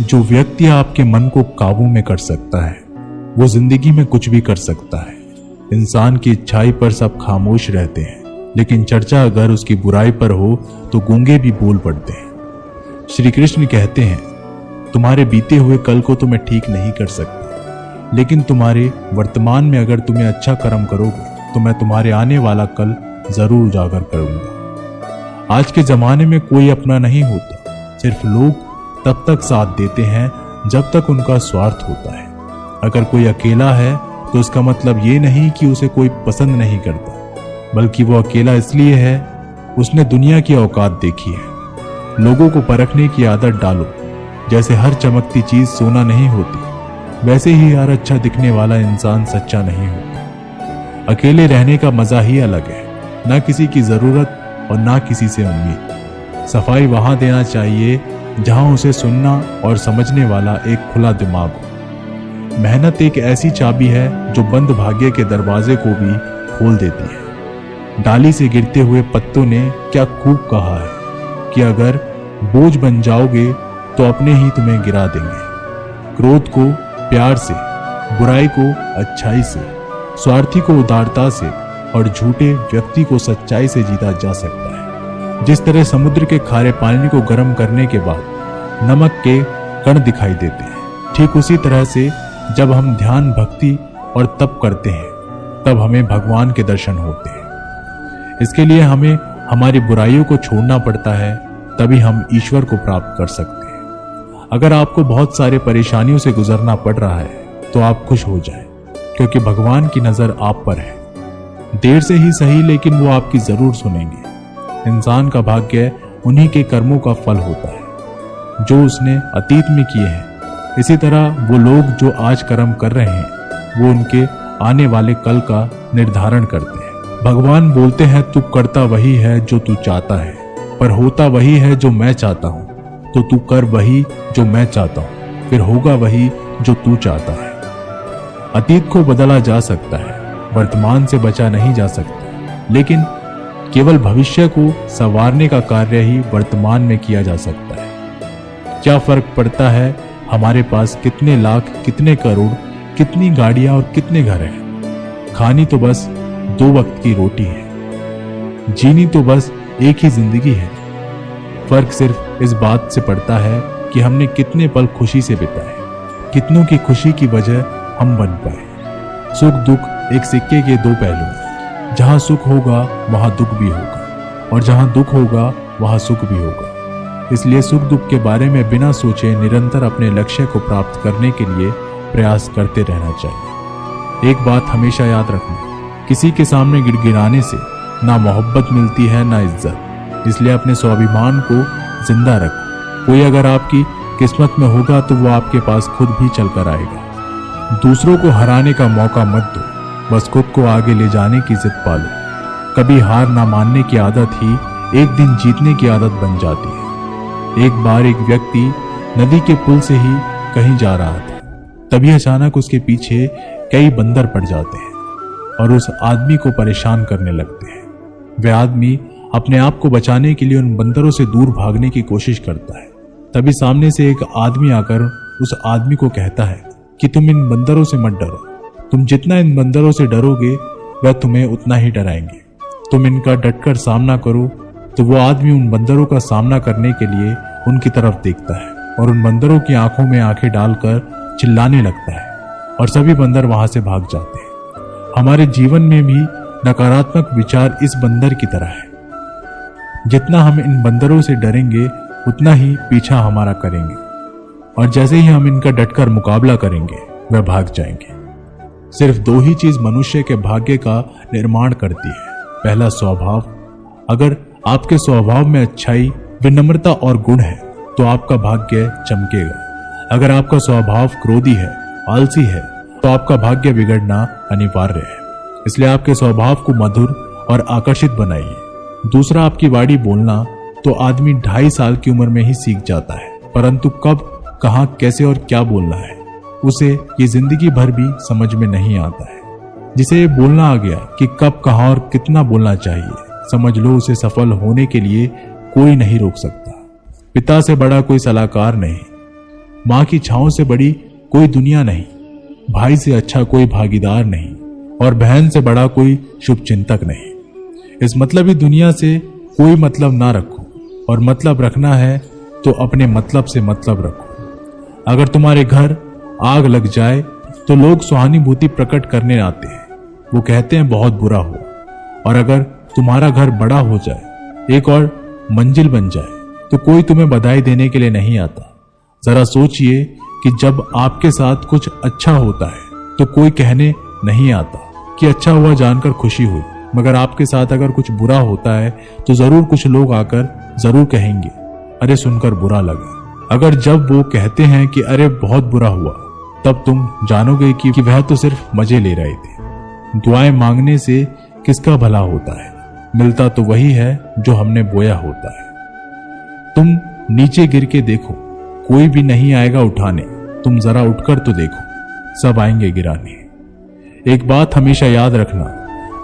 जो व्यक्ति आपके मन को काबू में कर सकता है वो जिंदगी में कुछ भी कर सकता है। इंसान की इच्छाई पर सब खामोश रहते हैं, लेकिन चर्चा अगर उसकी बुराई पर हो तो गूंगे भी बोल पड़ते हैं। श्री कृष्ण कहते हैं, तुम्हारे बीते हुए कल को तो मैं ठीक नहीं कर सकता, लेकिन तुम्हारे वर्तमान में अगर तुम्हें अच्छा कर्म करोगे तो मैं तुम्हारे आने वाला कल जरूर उजागर करूंगा। आज के जमाने में कोई अपना नहीं होता, सिर्फ लोग तब तक साथ देते हैं जब तक उनका स्वार्थ होता है। अगर कोई अकेला है तो इसका मतलब ये नहीं कि उसे कोई पसंद नहीं करता, बल्कि वो अकेला इसलिए है उसने दुनिया की औकात देखी है। लोगों को परखने की आदत डालो। जैसे हर चमकती चीज सोना नहीं होती, वैसे ही हर अच्छा दिखने वाला इंसान सच्चा नहीं होता। अकेले रहने का मजा ही अलग है, ना किसी की जरूरत और ना किसी से उम्मीद। सफाई वहां देना चाहिए जहां उसे सुनना और समझने वाला एक खुला दिमाग हो। मेहनत एक ऐसी चाबी है जो बंद भाग्य के दरवाजे को भी खोल देती है। डाली से गिरते हुए पत्तों ने क्या खूब कहा है कि अगर बोझ बन जाओगे तो अपने ही तुम्हें गिरा देंगे। क्रोध को प्यार से, बुराई को अच्छाई से, स्वार्थी को उदारता से और झूठे व्यक्ति को सच्चाई से जीता जा सकता है। जिस तरह समुद्र के खारे पानी को गर्म करने के बाद नमक के कण दिखाई देते हैं, ठीक उसी तरह से जब हम ध्यान, भक्ति और तप करते हैं तब हमें भगवान के दर्शन होते हैं। इसके लिए हमें हमारी बुराइयों को छोड़ना पड़ता है, तभी हम ईश्वर को प्राप्त कर सकते हैं। अगर आपको बहुत सारे परेशानियों से गुजरना पड़ रहा है तो आप खुश हो जाएं, क्योंकि भगवान की नजर आप पर है। देर से ही सही, लेकिन वो आपकी जरूर सुनेंगे। इंसान का भाग्य उन्हीं के कर्मों का फल होता है जो उसने अतीत में किए हैं। इसी तरह वो लोग जो आज कर्म कर रहे हैं वो उनके आने वाले कल का निर्धारण करते हैं। भगवान बोलते हैं, तू करता वही है जो तू चाहता है, पर होता वही है जो मैं चाहता हूं। तो तू कर वही जो मैं चाहता हूं, फिर होगा वही जो तू चाहता है। अतीत को बदला जा सकता है, वर्तमान से बचा नहीं जा सकता, लेकिन केवल भविष्य को संवारने का कार्य ही वर्तमान में किया जा सकता है। क्या फर्क पड़ता है हमारे पास कितने लाख, कितने करोड़, कितनी गाड़ियां और कितने घर हैं। खानी तो बस 2 वक्त की रोटी है, जीनी तो बस एक ही जिंदगी है। फर्क सिर्फ इस बात से पड़ता है कि हमने कितने पल खुशी से बिताए, कितनों की खुशी की वजह हम बन पाए। सुख दुख एक सिक्के के 2 पहलू हैं। जहां सुख होगा वहां दुख भी होगा, और जहां दुख होगा वहां सुख भी होगा। इसलिए सुख दुख के बारे में बिना सोचे निरंतर अपने लक्ष्य को प्राप्त करने के लिए प्रयास करते रहना चाहिए। एक बात हमेशा याद रखना, किसी के सामने गिड़गिड़ाने से ना मोहब्बत मिलती है ना इज्जत। इसलिए अपने स्वाभिमान को जिंदा रखो। कोई अगर आपकी किस्मत में होगा तो वो आपके पास खुद भी चलकर आएगा। दूसरों को हराने का मौका मत दो, बस खुद को आगे ले जाने की जिद पालो। कभी हार ना मानने की आदत ही एक दिन जीतने की आदत बन जाती है। एक बार एक व्यक्ति नदी के पुल से ही कहीं जा रहा था, तभी अचानक उसके पीछे कई बंदर पड़ जाते हैं और उस आदमी को परेशान करने लगते हैं। वह आदमी अपने आप को बचाने के लिए उन बंदरों से दूर भागने की कोशिश करता है। तभी सामने से एक आदमी आकर उस आदमी को कहता है कि तुम इन बंदरों से मत डरो, तुम जितना इन बंदरों से डरोगे वह तुम्हें उतना ही डराएंगे। तुम इनका डटकर सामना करो। तो वो आदमी उन बंदरों का सामना करने के लिए उनकी तरफ देखता है और उन बंदरों की आंखों में आंखें डालकर चिल्लाने लगता है, और सभी बंदर वहां से भाग जाते हैं। हमारे जीवन में भी नकारात्मक विचार इस बंदर की तरह है। जितना हम इन बंदरों से डरेंगे उतना ही पीछा हमारा करेंगे, और जैसे ही हम इनका डटकर मुकाबला करेंगे वह भाग जाएंगे। सिर्फ 2 ही चीज मनुष्य के भाग्य का निर्माण करती है। पहला, स्वभाव। अगर आपके स्वभाव में अच्छाई, विनम्रता और गुण है तो आपका भाग्य चमकेगा। अगर आपका स्वभाव क्रोधी है, आलसी है, तो आपका भाग्य बिगड़ना अनिवार्य है। इसलिए आपके स्वभाव को मधुर और आकर्षित बनाइए। दूसरा, आपकी वाणी बोलना तो आदमी 2.5 साल की उम्र में ही सीख जाता है, परंतु कब, कहां, कैसे और क्या बोलना है उसे ये जिंदगी भर भी समझ में नहीं आता है। जिसे ये बोलना आ गया कि कब, कहां और कितना बोलना चाहिए, समझ लो उसे सफल होने के लिए कोई नहीं रोक सकता। पिता से बड़ा कोई सलाहकार नहीं। माँ की छांव से बड़ी कोई दुनिया नहीं, भाई से अच्छा कोई भागीदार नहीं और बहन से बड़ा कोई शुभचिंतक नहीं। इस मतलबी दुनिया से कोई मतलब ना रखो और मतलब रखना है तो अपने मतलब से मतलब रखो। अगर तुम्हारे घर आग लग जाए तो लोग सहानुभूति प्रकट करने आते हैं, वो कहते हैं बहुत बुरा हो। और अगर तुम्हारा घर बड़ा हो जाए, एक और मंजिल बन जाए, तो कोई तुम्हें बधाई देने के लिए नहीं आता। जरा सोचिए कि जब आपके साथ कुछ अच्छा होता है तो कोई कहने नहीं आता कि अच्छा हुआ जानकर खुशी हुई, मगर आपके साथ अगर कुछ बुरा होता है तो जरूर कुछ लोग आकर जरूर कहेंगे अरे सुनकर बुरा लगा। अगर जब वो कहते हैं कि अरे बहुत बुरा हुआ, तब तुम जानोगे कि वह तो सिर्फ मजे ले रहे थे। दुआएं मांगने से किसका भला होता है, मिलता तो वही है जो हमने बोया होता है। तुम नीचे गिर के देखो, कोई भी नहीं आएगा उठाने, तुम जरा उठकर तो देखो, सब आएंगे गिराने। एक बात हमेशा याद रखना,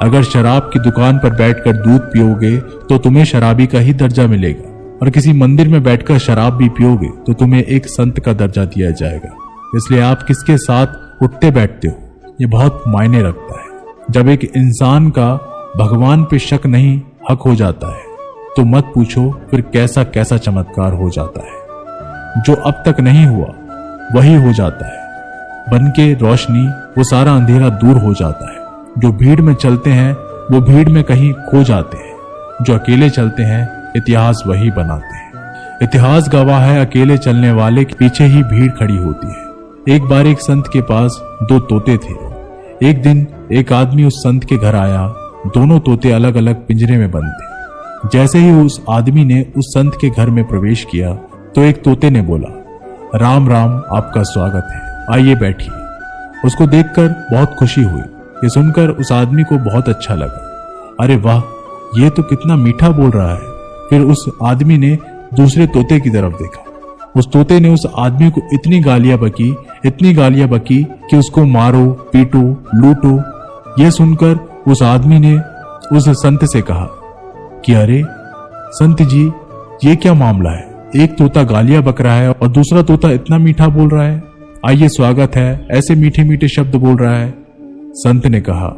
अगर शराब की दुकान पर बैठकर दूध पियोगे तो तुम्हें शराबी का ही दर्जा मिलेगा, और किसी मंदिर में बैठकर शराब भी पियोगे तो तुम्हें एक संत का दर्जा दिया जाएगा। इसलिए आप किसके साथ उठते बैठते हो ये बहुत मायने रखता है। जब एक इंसान का भगवान पे शक नहीं हक हो जाता है तो मत पूछो फिर कैसा कैसा चमत्कार हो जाता है। जो अब तक नहीं हुआ वही हो जाता है, बन के रोशनी वो सारा अंधेरा दूर हो जाता है। जो भीड़ में चलते हैं वो भीड़ में कहीं खो जाते हैं, जो अकेले चलते हैं इतिहास वही बनाते हैं। इतिहास गवाह है अकेले चलने वाले के पीछे ही भीड़ खड़ी होती है। एक बार एक संत के पास 2 तोते थे। एक दिन एक आदमी उस संत के घर आया, दोनों तोते अलग अलग पिंजरे में बंद थे। जैसे ही उस आदमी ने उस संत के घर में प्रवेश किया तो एक तोते ने बोला, राम राम, आपका स्वागत है, आइए बैठिए। उसको देखकर बहुत खुशी हुई। ये सुनकर उस आदमी को बहुत अच्छा लगा। अरे वाह, ये तो कितना मीठा बोल रहा है। फिर उस आदमी ने दूसरे तोते की तरफ देखा। उस तोते ने उस आदमी को इतनी गालियां बकी कि उसको मारो, पीटो, लूटो। ये सुनकर उस आदमी ने उस संत से कहा कि अरे संत जी, ये क्या मामला है? एक तोता गालियां बक रहा है और दूसरा तोता इतना मीठा बोल रहा है, आइए स्वागत है, ऐसे मीठे मीठे शब्द बोल रहा है। संत ने कहा,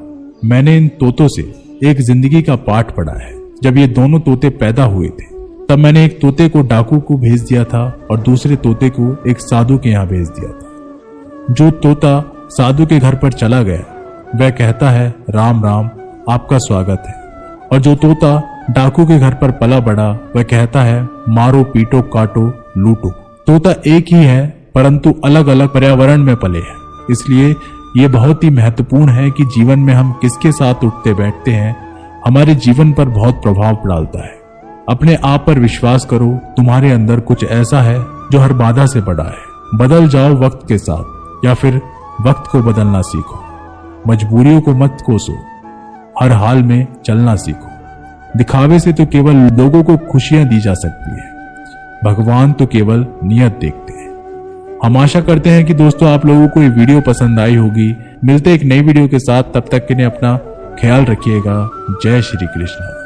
मैंने इन तोतों से एक जिंदगी का पाठ पढ़ा है। जब ये दोनों तोते पैदा हुए थे तब मैंने एक तोते को डाकू को भेज दिया था और दूसरे तोते को एक साधु के यहाँ भेज दिया था। जो तोता साधु के घर पर चला गया वह कहता है राम राम, आपका स्वागत है, और जो तोता डाकू के घर पर पला बड़ा वह कहता है मारो, पीटो, काटो, लूटो। तोता एक ही है परंतु अलग अलग पर्यावरण में पले हैं। इसलिए ये बहुत ही महत्वपूर्ण है कि जीवन में हम किसके साथ उठते बैठते हैं हमारे जीवन पर बहुत प्रभाव डालता है। अपने आप पर विश्वास करो, तुम्हारे अंदर कुछ ऐसा है जो हर बाधा से बड़ा है। बदल जाओ वक्त के साथ, या फिर वक्त को बदलना सीखो। मजबूरियों को मत कोसो, हर हाल में चलना सीखो। दिखावे से तो केवल लोगों को खुशियां दी जा सकती है, भगवान तो केवल नियत देखते हैं। हम आशा करते हैं कि दोस्तों आप लोगों को ये वीडियो पसंद आई होगी। मिलते एक नई वीडियो के साथ, तब तक के लिए अपना ख्याल रखिएगा। जय श्री कृष्ण।